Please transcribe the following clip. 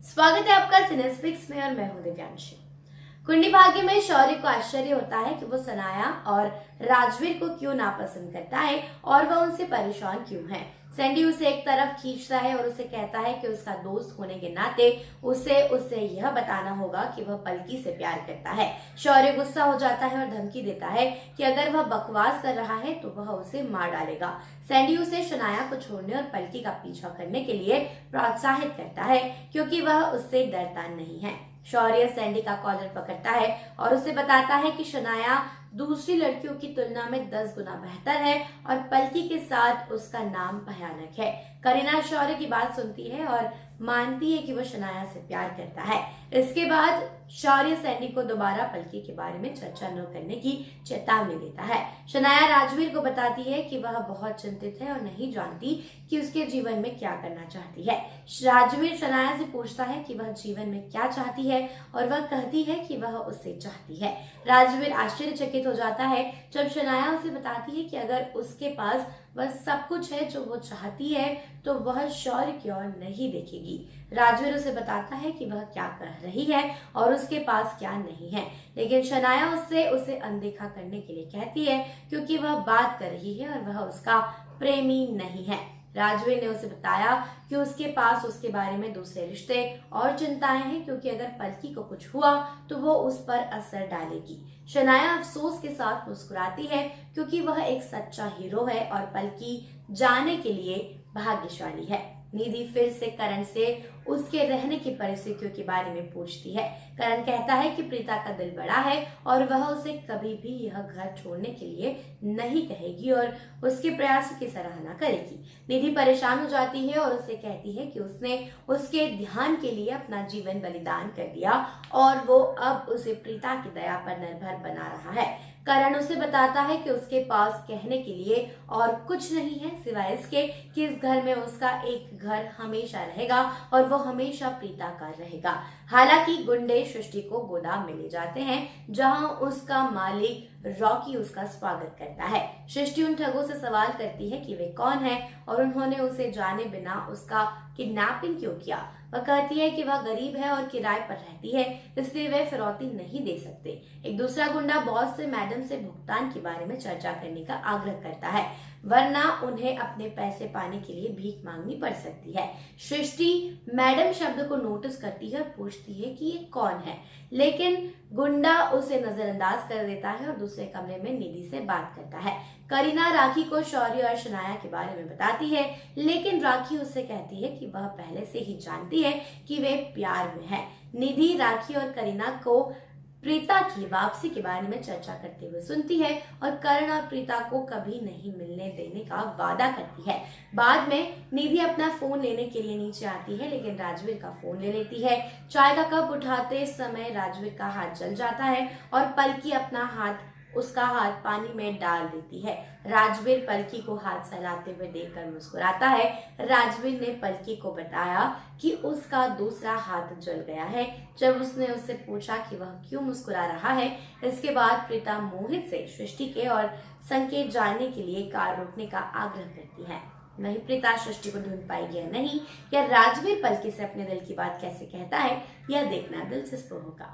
स्वागत है आपका सिनेस्पिक्स में और मैं हूं दिव्यांशी। कुंडली भाग्य में शौर्य को आश्चर्य होता है कि वो सनाया और राजवीर को क्यों नापसंद करता है और वह उनसे परेशान क्यों है। सैंडी उसे एक तरफ खींचता है और उसे कहता है कि उसका दोस्त होने के नाते उसे यह बताना होगा कि वह पलकी से प्यार करता है। शौर्य गुस्सा हो जाता है और धमकी देता है कि अगर वह बकवास कर रहा है तो वह उसे मार डालेगा। सैंडी उसे शनाया को छोड़ने और पलकी का पीछा करने के लिए प्रोत्साहित करता है क्योंकि वह उससे डरता नहीं है। शौर्य सैंडी का कॉलर पकड़ता है और उसे बताता है कि शनाया दूसरी लड़कियों की तुलना में 10 गुना बेहतर है और पलकी के साथ उसका नाम भयानक है। करीना शौर्य की बात सुनती है और मानती है कि वह शनाया से प्यार करता है। इसके बाद शौर्य सैंडी को दोबारा पलकी के बारे में चर्चा न करने की चेतावनी देता है। शनाया राजवीर को बताती है कि वह बहुत चिंतित है और नहीं जानती कि उसके जीवन में क्या करना चाहती है। राजवीर शनाया से पूछता है कि वह जीवन में क्या चाहती है और वह कहती है कि वह उससे चाहती है। राजवीर आश्चर्यचकित हो जाता है जब शनाया उसे बताती है कि अगर उसके पास वह सब कुछ है जो वो चाहती है तो वह शौर्य की ओर नहीं देखेगी। राजवीर उसे बताता है कि वह क्या कह रही है और उसके पास क्या नहीं है, लेकिन शनाया उसे अनदेखा करने के लिए कहती है क्योंकि वह बात कर रही है और वह उसका प्रेमी नहीं है। राजवीर ने उसे बताया कि उसके पास उसके बारे में दूसरे रिश्ते और चिंताएं हैं क्योंकि अगर पलकी को कुछ हुआ तो वो उस पर असर डालेगी। शनाया अफसोस के साथ मुस्कुराती है क्योंकि वह एक सच्चा हीरो है और पलकी जाने के लिए भाग्यशाली है। निधि फिर से करण से उसके रहने की परिस्थितियों के बारे में पूछती है। करण कहता है कि प्रीता का दिल बड़ा है और वह उसे कभी भी यह घर छोड़ने के लिए नहीं कहेगी और उसके प्रयासों की सराहना करेगी। निधि परेशान हो जाती है और उसे कहती है कि उसने उसके ध्यान के लिए अपना जीवन बलिदान कर दिया और वो अब उसे प्रीता की दया पर निर्भर बना रहा है। करण उसे बताता है कि उसके पास कहने के लिए और कुछ नहीं है सिवाय इसके कि इस घर में उसका एक घर हमेशा रहेगा और वो हमेशा प्रीता का रहेगा। हालांकि गुंडे सृष्टि को गोदाम में ले जाते हैं जहां उसका मालिक रॉकी उसका स्वागत करता है। सृष्टि उन ठगों से सवाल करती है कि वे कौन है और उन्होंने उसे जाने बिना उसका किडनैपिंग क्यों किया। वह कहती है कि वह गरीब है और किराए पर रहती है इसलिए वे फिरौती नहीं दे सकते। एक दूसरा गुंडा बॉस से मैडम से भुगतान के बारे में चर्चा करने का आग्रह करता है वरना उन्हें अपने पैसे पाने के लिए भीख मांगनी पड़ सकती है। सृष्टि मैडम शब्द को नोटिस करती है और पूछती है कि ये कौन है, लेकिन गुंडा उसे नजरअंदाज कर देता है और दूसरे कमरे में निधि से बात करता है। करीना राखी को शौर्य और शनाया के बारे में बताती है, लेकिन राखी उससे कहती है कि वह पहले से ही जानती है कि वे प्यार में है। निधि राखी और करीना को प्रीता की वापसी के बारे में चर्चा करते हुए सुनती है और करण और प्रीता को कभी नहीं मिलने देने का वादा करती है। बाद में निधि अपना फोन लेने के लिए नीचे आती है, लेकिन राजवीर का फोन ले लेती है। चाय का कप उठाते समय राजवीर का हाथ जल जाता है और पलकी उसका हाथ पानी में डाल देती है। राजवीर पलकी को हाथ सहलाते हुए देखकर मुस्कुराता है। राजवीर ने पलकी को बताया कि उसका दूसरा हाथ जल गया है जब उसने उससे पूछा कि वह क्यों मुस्कुरा रहा है। इसके बाद प्रीता मोहित से सृष्टि के और संकेत जानने के लिए कार रोकने का आग्रह करती है। नहीं प्रीता सृष्टि को ढूंढ पाएगी या नहीं, या राजवीर पलकी से अपने दिल की बात कैसे कहता है, यह देखना दिलचस्प होगा।